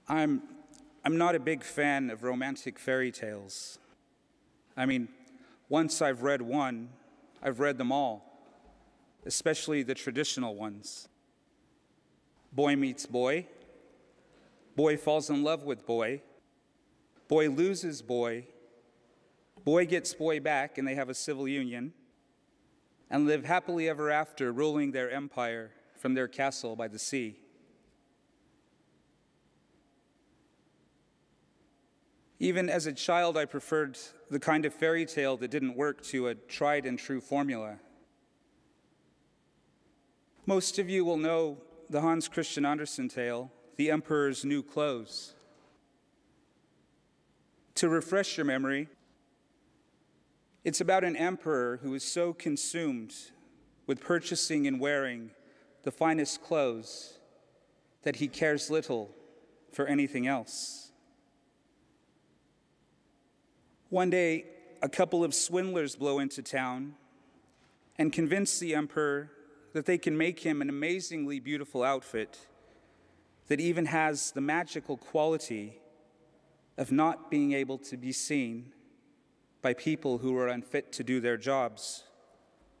I'm not a big fan of romantic fairy tales. I mean, once I've read one, I've read them all, especially the traditional ones. Boy meets boy, boy falls in love with boy, boy loses boy, boy gets boy back and they have a civil union, and live happily ever after, ruling their empire from their castle by the sea. Even as a child, I preferred the kind of fairy tale that didn't work to a tried and true formula. Most of you will know the Hans Christian Andersen tale, The Emperor's New Clothes. To refresh your memory, it's about an emperor who is so consumed with purchasing and wearing the finest clothes that he cares little for anything else. One day, a couple of swindlers blow into town and convince the emperor that they can make him an amazingly beautiful outfit that even has the magical quality of not being able to be seen by people who are unfit to do their jobs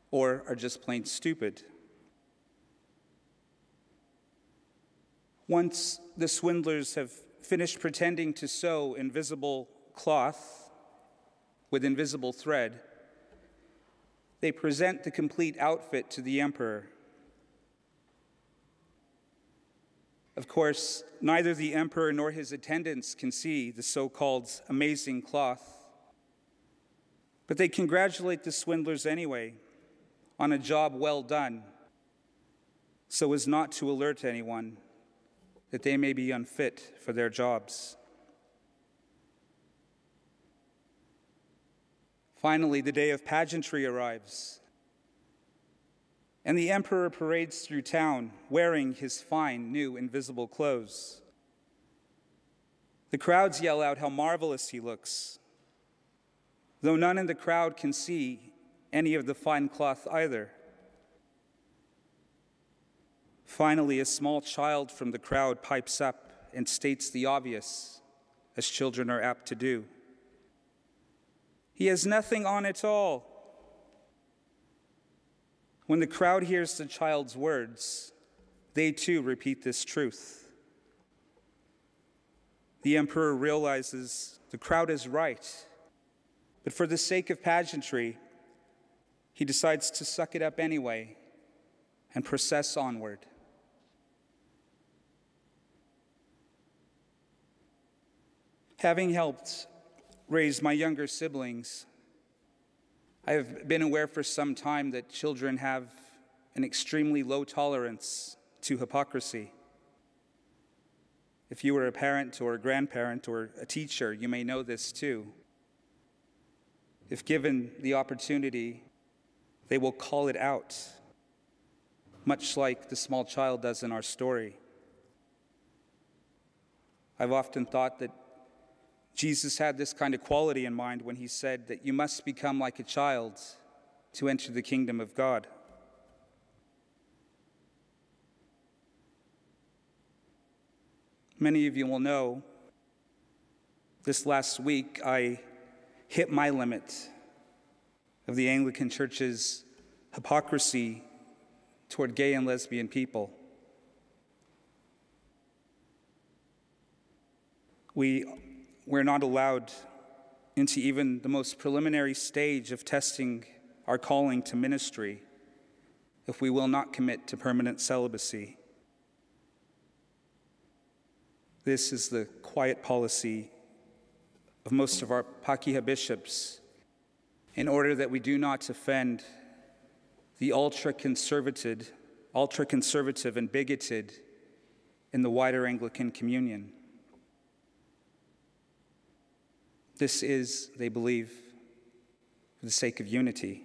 or are just plain stupid. Once the swindlers have finished pretending to sew invisible cloth with invisible thread, they present the complete outfit to the emperor. Of course, neither the emperor nor his attendants can see the so-called amazing cloth, but they congratulate the swindlers anyway on a job well done, so as not to alert anyone that they may be unfit for their jobs. Finally, the day of pageantry arrives, and the emperor parades through town wearing his fine, new, invisible clothes. The crowds yell out how marvelous he looks, though none in the crowd can see any of the fine cloth either. Finally, a small child from the crowd pipes up and states the obvious, as children are apt to do. He has nothing on at all. When the crowd hears the child's words, they too repeat this truth. The emperor realizes the crowd is right, but for the sake of pageantry, he decides to suck it up anyway and process onward. Having helped raise my younger siblings, I have been aware for some time that children have an extremely low tolerance to hypocrisy. If you were a parent or a grandparent or a teacher, you may know this too. If given the opportunity, they will call it out, much like the small child does in our story. I've often thought that Jesus had this kind of quality in mind when he said that you must become like a child to enter the kingdom of God. Many of you will know this last week I hit my limit of the Anglican Church's hypocrisy toward gay and lesbian people. We're not allowed into even the most preliminary stage of testing our calling to ministry if we will not commit to permanent celibacy. This is the quiet policy of most of our Pakeha bishops in order that we do not offend the ultra-conservative and bigoted in the wider Anglican communion. This is, they believe, for the sake of unity.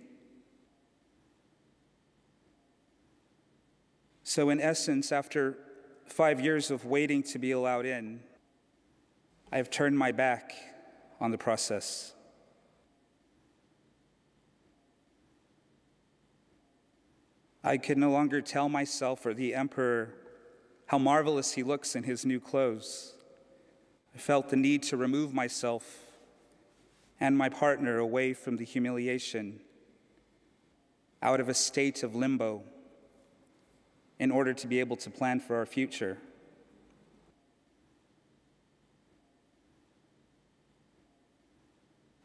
So in essence, after 5 years of waiting to be allowed in, I have turned my back on the process. I could no longer tell myself or the emperor how marvelous he looks in his new clothes, I felt the need to remove myself and my partner away from the humiliation, out of a state of limbo, in order to be able to plan for our future.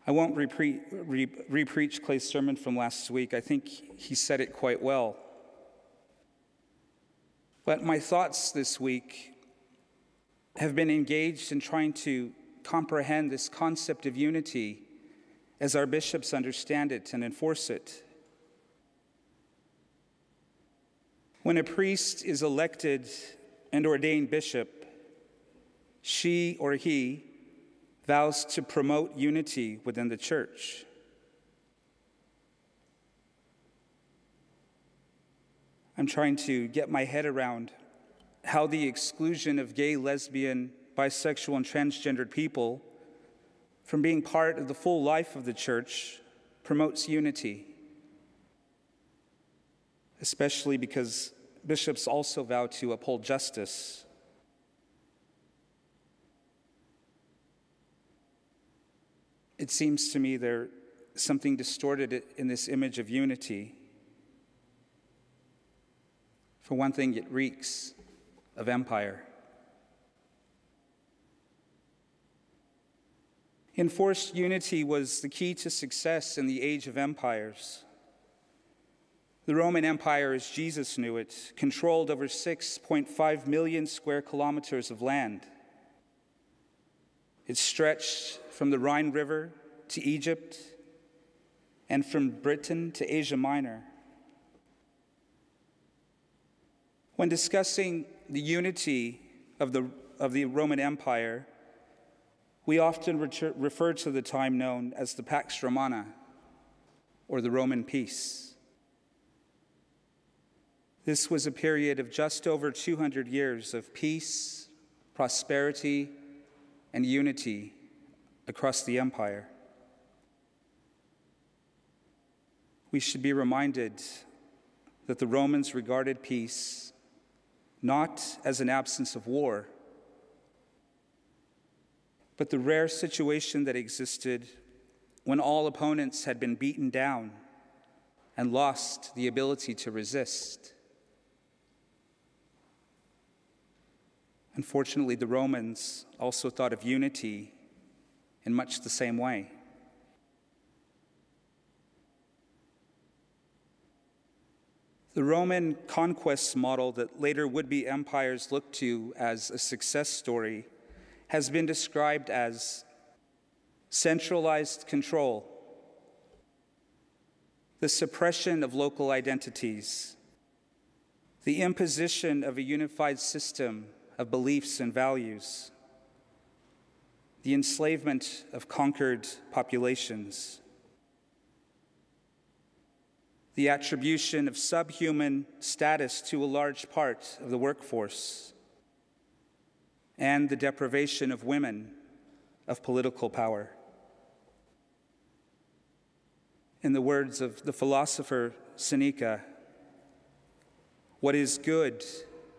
I won't re-preach Clay's sermon from last week. I think he said it quite well. But my thoughts this week have been engaged in trying to comprehend this concept of unity as our bishops understand it and enforce it. When a priest is elected and ordained bishop, she or he vows to promote unity within the church. I'm trying to get my head around how the exclusion of gay, lesbian, bisexual, and transgendered people from being part of the full life of the church promotes unity, especially because bishops also vow to uphold justice. It seems to me there's something distorted in this image of unity. For one thing, it reeks of empire. Enforced unity was the key to success in the age of empires. The Roman Empire, as Jesus knew it, controlled over 6.5 million square kilometers of land. It stretched from the Rhine River to Egypt and from Britain to Asia Minor. When discussing the unity of the Roman Empire, we often refer to the time known as the Pax Romana, or the Roman peace. This was a period of just over 200 years of peace, prosperity, and unity across the empire. We should be reminded that the Romans regarded peace not as an absence of war, but the rare situation that existed when all opponents had been beaten down and lost the ability to resist. Unfortunately, the Romans also thought of unity in much the same way. The Roman conquest model that later would-be empires looked to as a success story has been described as centralized control, the suppression of local identities, the imposition of a unified system of beliefs and values, the enslavement of conquered populations, the attribution of subhuman status to a large part of the workforce, and the deprivation of women of political power. In the words of the philosopher Seneca, what is good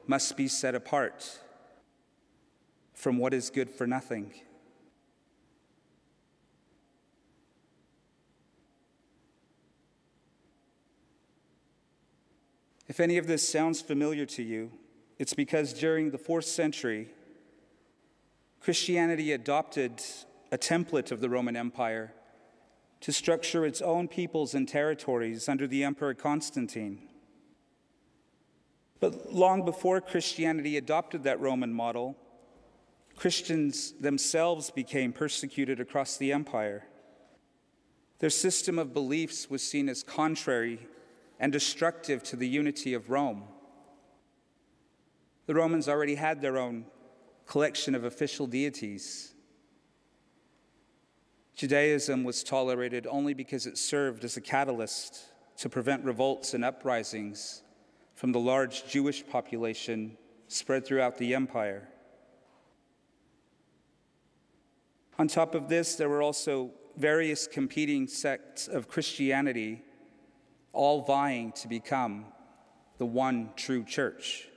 must be set apart from what is good for nothing. If any of this sounds familiar to you, it's because during the 4th century, Christianity adopted a template of the Roman Empire to structure its own peoples and territories under the Emperor Constantine. But long before Christianity adopted that Roman model, Christians themselves became persecuted across the empire. Their system of beliefs was seen as contrary and destructive to the unity of Rome. The Romans already had their own collection of official deities. Judaism was tolerated only because it served as a catalyst to prevent revolts and uprisings from the large Jewish population spread throughout the empire. On top of this, there were also various competing sects of Christianity, all vying to become the one true church.